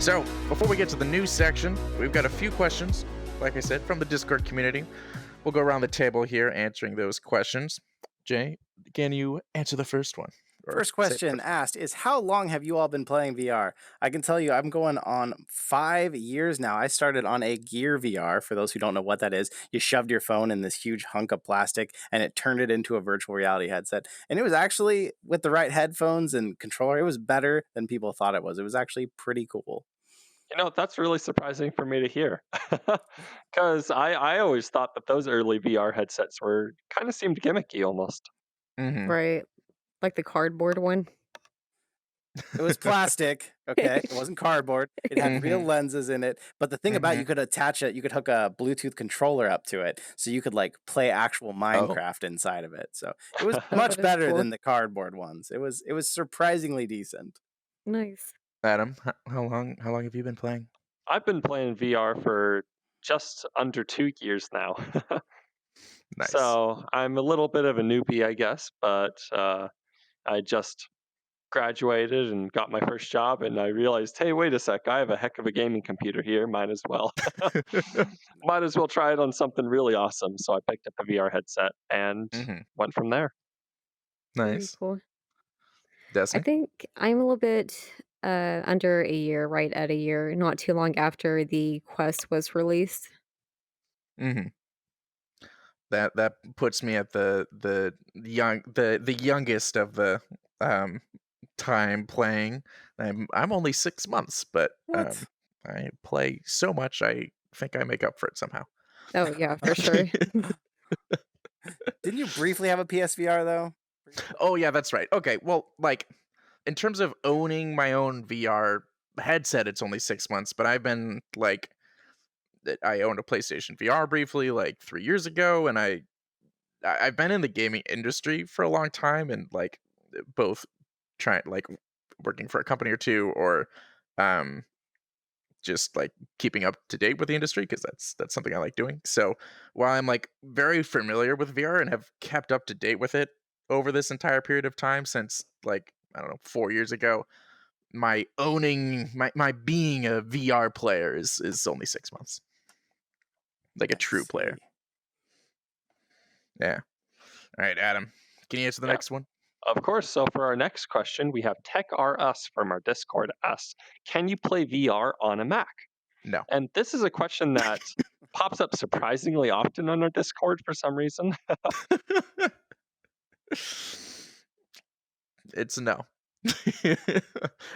So, before we get to the news section, we've got a few questions, like I said, from the Discord community. We'll go around the table here answering those questions. Jay, can you answer the first one? Or First say question asked is how long have you all been playing VR? I can tell you I'm going on 5 years now. I started on a Gear VR. For those who don't know what that is, you shoved your phone in this huge hunk of plastic and it turned it into a virtual reality headset. And it was actually, with the right headphones and controller, it was better than people thought it was. It was actually pretty cool. That's really surprising for me to hear. Because I always thought that those early VR headsets were kind of seemed gimmicky almost. Mm-hmm. Right. Like the cardboard one. It was plastic, okay? It wasn't cardboard. It had real Mhm. lenses in it. But the thing about it, Mhm. you could attach it, you could hook a Bluetooth controller up to it. So you could like play actual Oh, Minecraft inside of it. So it was Oh, much that is better cool. than the cardboard ones. It was surprisingly decent. Nice. Adam, how long have you been playing? I've been playing VR for just under 2 years now. Nice. So I'm a little bit of a newbie, I guess, but I just graduated and got my first job, and I realized, hey, wait a sec, I have a heck of a gaming computer here. Might as well try it on something really awesome. So I picked up a VR headset and Mhm. went from there. Very Nice. cool. I Destiny? think I'm a little bit under a year, right at a year, not too long after the Quest was released. Mhm. That puts me at the youngest of the um time playing. I'm only 6 months, but What? I play so much I think I make up for it somehow. Oh, yeah, for sure. Didn't you briefly have a PSVR though? Briefly. Oh yeah, that's right. Okay, well, like in terms of owning my own VR headset, it's only 6 months, but I've been like I owned a PlayStation VR briefly like 3 years ago, and I've been in the gaming industry for a long time, and like both trying like working for a company or two, or um just like keeping up to date with the industry because that's something I like doing. So while I'm like very familiar with VR and have kept up to date with it over this entire period of time since like I don't know 4 years ago, my being a VR player is only 6 months, like a I true player. see. Yeah. All right, Adam, can you answer the Yeah, next one? of course. So for our next question, we have Tech R Us from our Discord asks, can you play VR on a Mac? No. And this is a question that pops up surprisingly often on our Discord for some reason. It's no.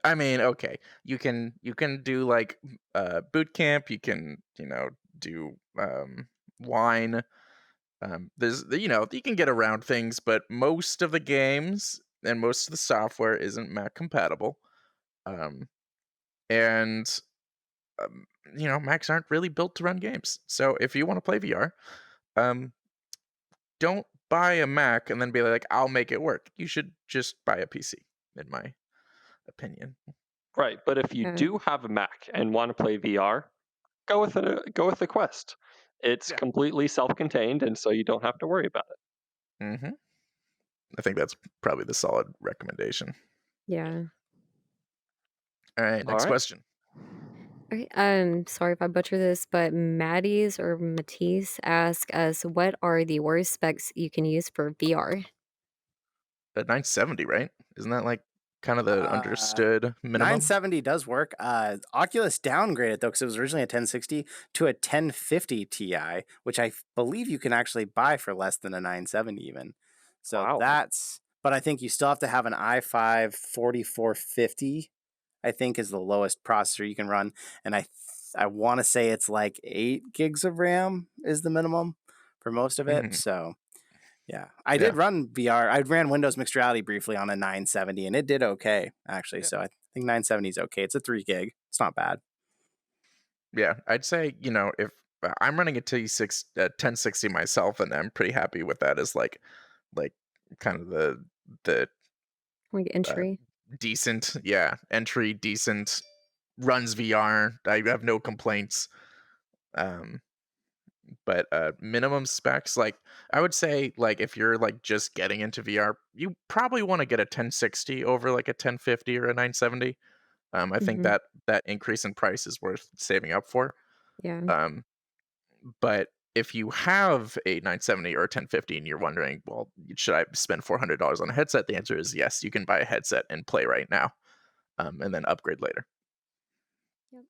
I mean, okay, you can do like boot camp, you can, do wine. There's you can get around things, but most of the games and most of the software isn't Mac compatible. Um and um, Macs aren't really built to run games. So if you want to play VR, um don't buy a Mac and then be like, I'll make it work. You should just buy a PC, in my opinion. Right, but if you Yeah. do have a Mac and want to play VR, go with the Quest. It's Yeah. completely self-contained, and so you don't have to worry about it. hmm I think that's probably the solid recommendation. Yeah. All right, All next right. question. Okay. Sorry if I butcher this, but Maddie's or Matisse ask us what are the worst specs you can use for VR? The 970, right? Isn't that like kind of the Uh understood minimum? 970 does work. Oculus downgraded though because it was originally a 1060 to a 1050 Ti, which I believe you can actually buy for less than a 970 even. So Wow. that's, but I think you still have to have an i5 4450. I think is the lowest processor you can run, and I want to say it's like 8 gigs of RAM is the minimum for most of it. Mhm. So yeah, I did Yeah. run VR. I ran Windows Mixed Reality briefly on a 970, and it did okay actually. Yeah. So I think 970 is okay. It's a 3 gig. It's not bad. Yeah. I'd say, if I'm running a T6 1060 myself, and I'm pretty happy with that as like kind of the Like uh, entry? decent, yeah, entry decent runs VR. I have no complaints. Um but minimum specs, like I would say, like if you're like just getting into VR, you probably want to get a 1060 over like a 1050 or a 970. I think Mhm. that increase in price is worth saving up for. Yeah. Um, but if you have a 970 or a 1050 and you're wondering, well, should I spend $400 on a headset? The answer is yes. You can buy a headset and play right now, and then upgrade later. Yep.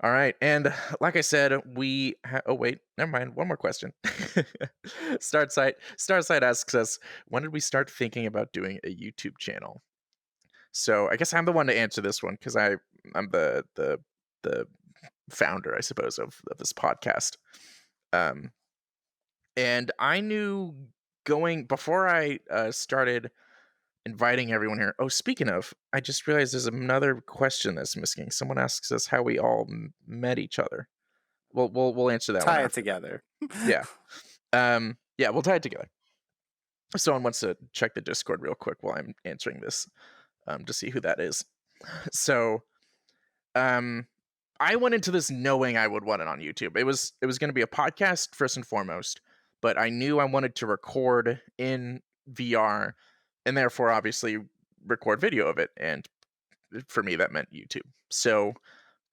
All right, and like I said, oh wait, never mind. One more question. Starsight asks us, when did we start thinking about doing a YouTube channel? So I guess I'm the one to answer this one because I'm the founder, I suppose, of this podcast. Um, and I knew going before I started inviting everyone here. Oh, speaking of, I just realized there's another question that's missing. Someone asks us how we all met each other. We'll answer that one Tie it after. together. Yeah. Yeah, we'll tie it together. Someone wants to check the Discord real quick while I'm answering this, to see who that is. So, I went into this knowing I would want it on YouTube. It was going to be a podcast first and foremost, but I knew I wanted to record in VR, and therefore obviously record video of it. And for me, that meant YouTube. So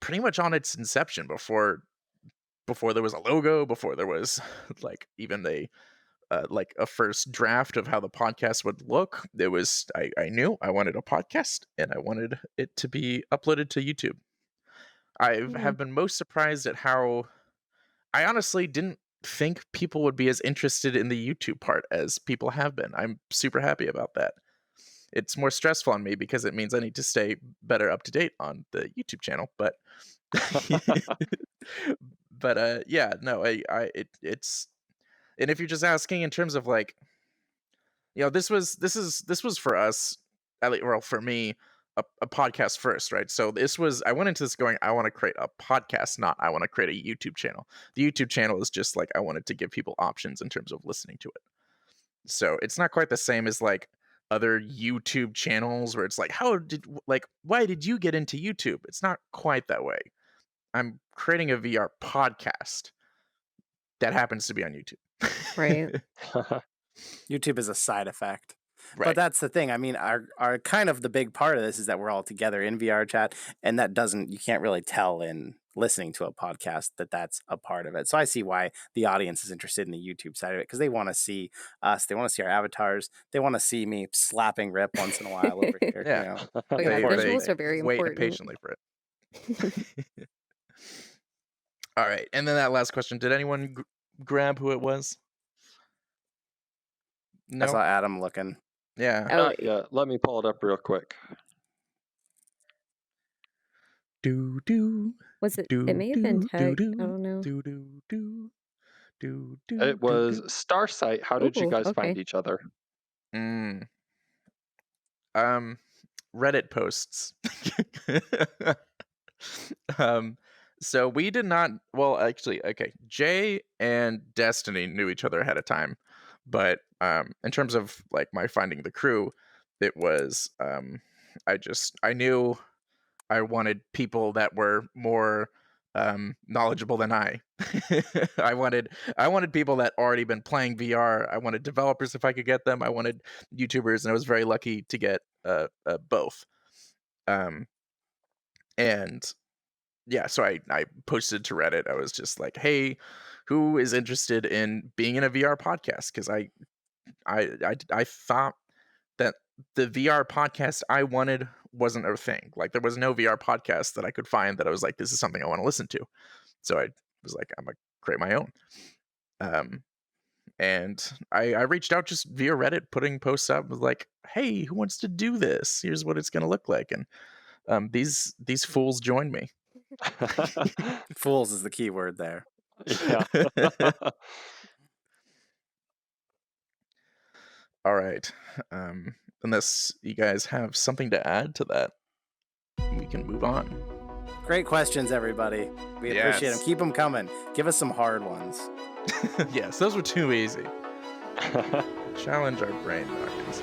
pretty much on its inception, before there was a logo, before there was like even a first draft of how the podcast would look, I knew I wanted a podcast and I wanted it to be uploaded to YouTube. I Yeah. have been most surprised at how I honestly didn't think people would be as interested in the YouTube part as people have been. I'm super happy about that. It's more stressful on me because it means I need to stay better up to date on the YouTube channel, but yeah, no, it's and if you're just asking in terms of like, this was for us, at least, well, for me, a podcast first, right? So I went into this going, I want to create a podcast, not I want to create a YouTube channel. The YouTube channel is just like I wanted to give people options in terms of listening to it. So it's not quite the same as like other YouTube channels where it's like, why did you get into YouTube? It's not quite that way. I'm creating a VR podcast that happens to be on Right. YouTube. YouTube is a side effect. But Right. that's the thing. I mean, our kind of the big part of this is that we're all together in VR chat, and you can't really tell in listening to a podcast that that's a part of it. So I see why the audience is interested in the YouTube side of it because they want to see us, they want to see our avatars, they want to see me slapping Rip once in a while over here. Yeah. Oh yeah, They Important. visuals they are very wait important. patiently for it. All right, and then that last question: did anyone grab who it was? I No. saw Adam looking. Yeah. Oh, Not yet. Let me pull it up real quick. Do do was it? do It may have been do do Tech. I do don't know. do do do do do It do was do. Starsight. How did you Oh, guys find okay. each other? Mm. Um, Reddit posts. um, so we did not. Well, actually, okay. Jay and Destiny knew each other ahead of time, but in terms of like my finding the crew, it was I knew I wanted people that were more knowledgeable than I. I wanted people that already been playing VR. I wanted developers if I could get them. I wanted YouTubers, and I was very lucky to get both. Um, and yeah, so I posted to Reddit. I was just like, "Hey, who is interested in being in a VR podcast?" Because I thought that the VR podcast I wanted wasn't a thing. Like there was no VR podcast that I could find that I was like, this is something I want to listen to. So I was like, I'm gonna create my own. Um, and I reached out just via Reddit, putting posts up, was like, hey, who wants to do this? Here's what it's gonna look like. And these fools joined me. Fools is the key word there. Yeah. All right. Unless you guys have something to add to that, we can move on. Great questions, everybody. We appreciate them. Yes. Keep them coming. Give us some hard ones. Yes, those were too easy. Challenge our brain knockings.